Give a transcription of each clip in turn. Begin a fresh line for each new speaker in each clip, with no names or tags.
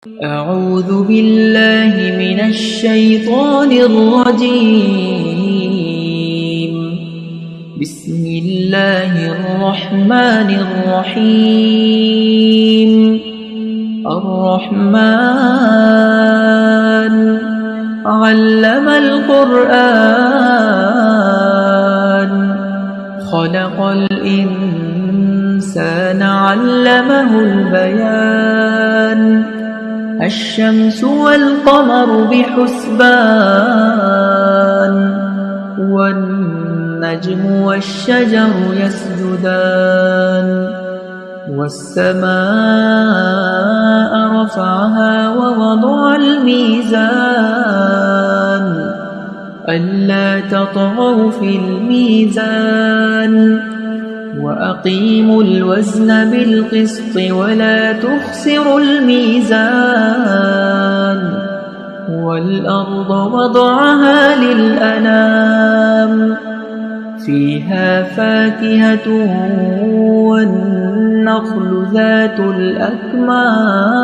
أعوذ بالله من الشيطان الرجيم. بسم الله الرحمن الرحيم. الرحمن علم القرآن خلق الإنسان علمه البيان. الشمس والقمر بحسبان والنجم والشجر يسجدان. والسماء رفعها ووضع الميزان ألا تطغوا في الميزان وأقيموا الوزن بالقسط ولا تخسروا الميزان. والأرض وضعها للأنام فيها فاكهة والنخل ذات الأكمام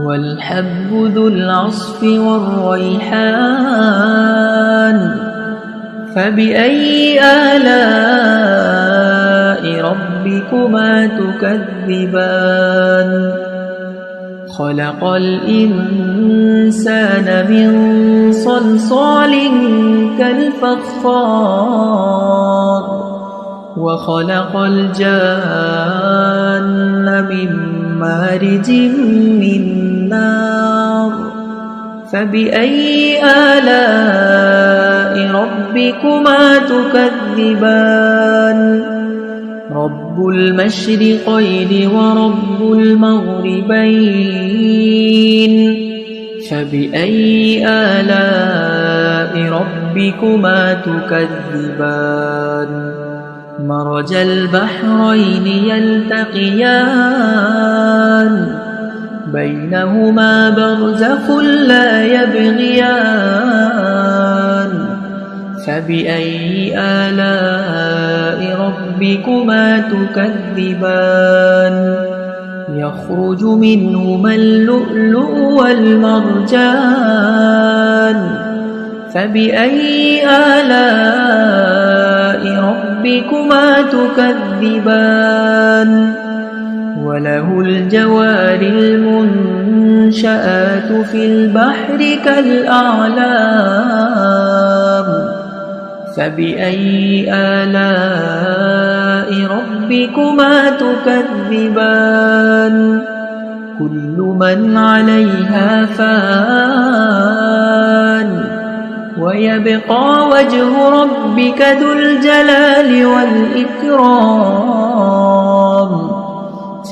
والحب ذو العصف والريحان. فبأي آلاء ربكما تكذبان. خلق الإنسان من صلصال كالفخار وخلق الجان من مارج من نار. فبأي آلاء ربكما تكذبان. رب المشرقين ورب المغربين. فبأي آلاء ربكما تكذبان. مرج البحرين يلتقيان بينهما برزخ لا يبغيان. فبأي آلاء ربكما تكذبان. يخرج منهما اللؤلؤ والمرجان. فبأي آلاء ربكما تكذبان. وله الجوار المنشآت في البحر كالأعلام. فبأي آلاء ربكما تكذبان. كل من عليها فان ويبقى وجه ربك ذو الجلال والإكرام.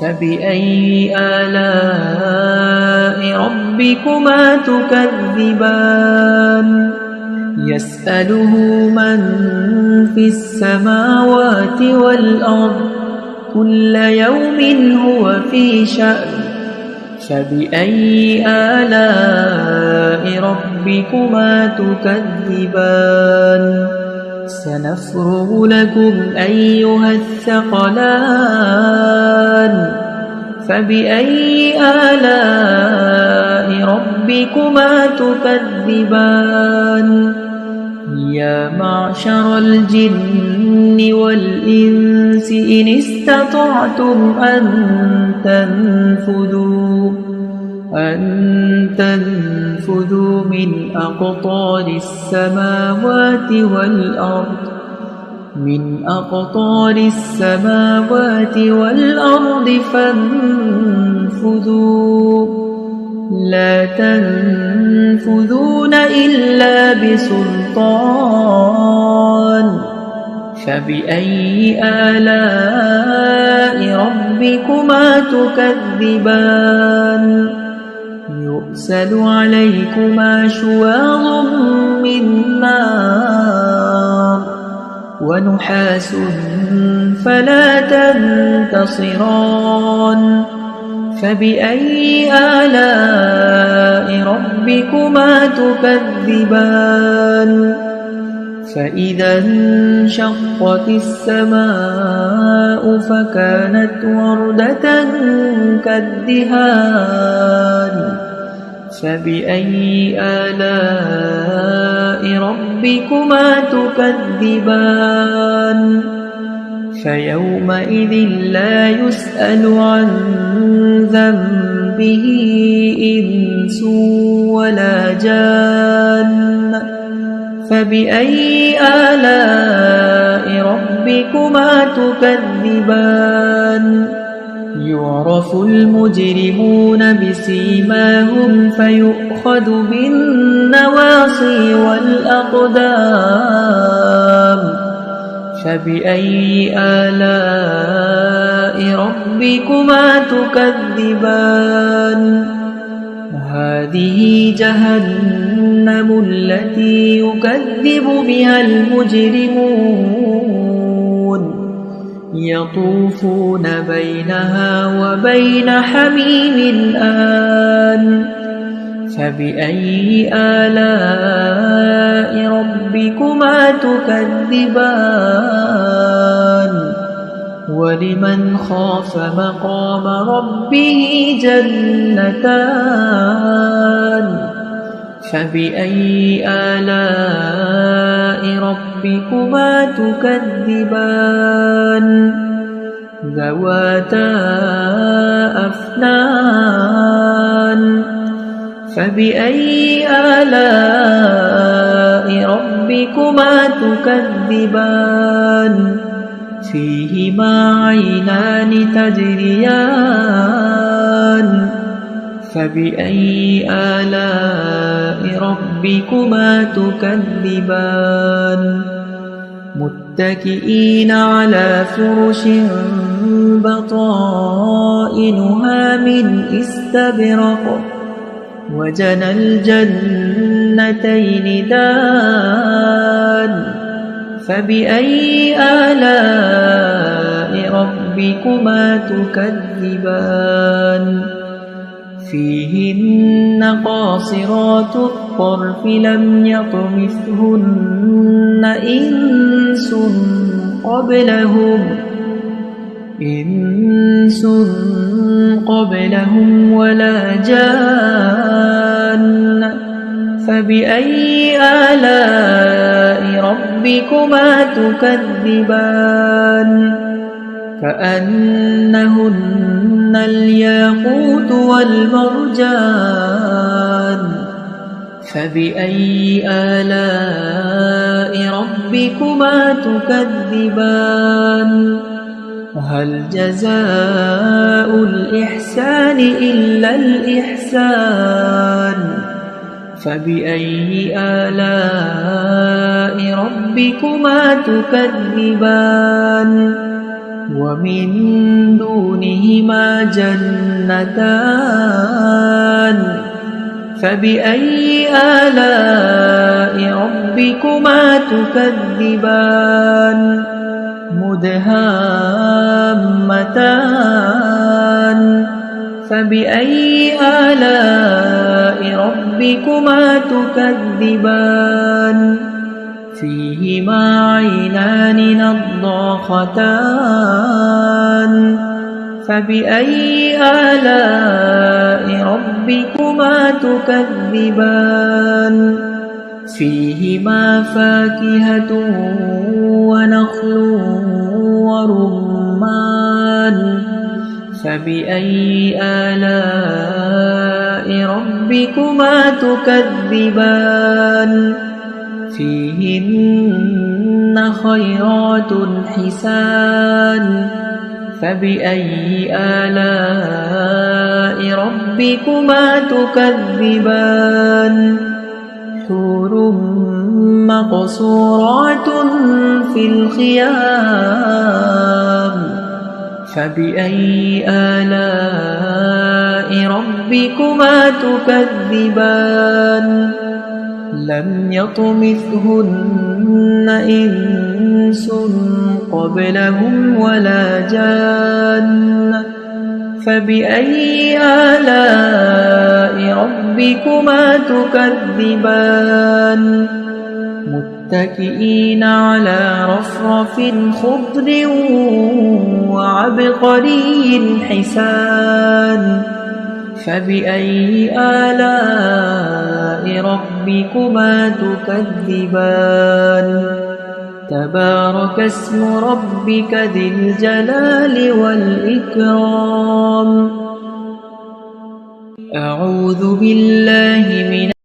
فبأي آلاء ربكما تكذبان. يسأله من في السماوات والأرض كل يوم هو في شأن. فبأي آلاء ربكما تكذبان. سنفرغ لكم أيها الثقلان. فبأي آلاء ربكما تكذبان. يا معشر الجن والإنس إن استطعتم أن تنفذوا من أقطار السماوات والأرض فانفذوا لا تنفذون إلا بسلطان. فبأي آلاء ربكما تكذبان. يرسل عليكما شواظ من نار ونحاس فلا تنتصران. فبأي آلاء ربكما تكذبان. فإذا انشقت السماء فكانت وردة كالدهان فبأي آلاء ربكما تكذبان فيومئذ لا يسأل عن ذنبه إنس ولا جان فبأي آلاء ربكما تكذبان يعرف المجرمون بسيماهم فيؤخذ بالنواصي والأقدام فبأي آلاء ربكما تكذبان هذه جهنم التي يكذب بها المجرمون يطوفون بينها وبين حميم آن فبأي آلاء ربكما تكذبان ولمن خاف مقام ربه جنتان فبأي آلاء ربكما تكذبان ذواتا أفنان فبأي آلاء ربكما تكذبان فيهما عينان تجريان فبأي آلاء ربكما تكذبان متكئين على فرش بطائنها من استبرق وجنى الجنتين دان فبأي آلاء ربكما تكذبان فيهن قاصرات الطرف لم يطمثهن إنس قبلهم ولا جان فبأي آلاء ربكما تكذبان كأنهن الياقوت والمرجان فبأي آلاء ربكما تكذبان هل جزاء الإحسان إلا الإحسان فبأي آلاء ربكما تكذبان ومن دونهما جنتان فبأي آلاء ربكما تكذبان مدهامتان فبأي آلاء ربكما تكذبان فيهما عينان نضاختان فبأي آلاء ربكما تكذبان فيهما فاكهة ونخل ورمان فبأي آلاء ربكما تكذبان فيهن خيرات حسان فبأي آلاء ربكما تكذبان حور مقصورات في الخيام فبأي آلاء ربكما تكذبان لم يطمثهن إنس قبلهم ولا جان فبأي آلاء ربكما تكذبان متكئين على رفرف خضر وعبقري حسان فبأي آلاء ربكما تكذبان تبارك اسم ربك ذي الجلال والإكرام أعوذ بالله من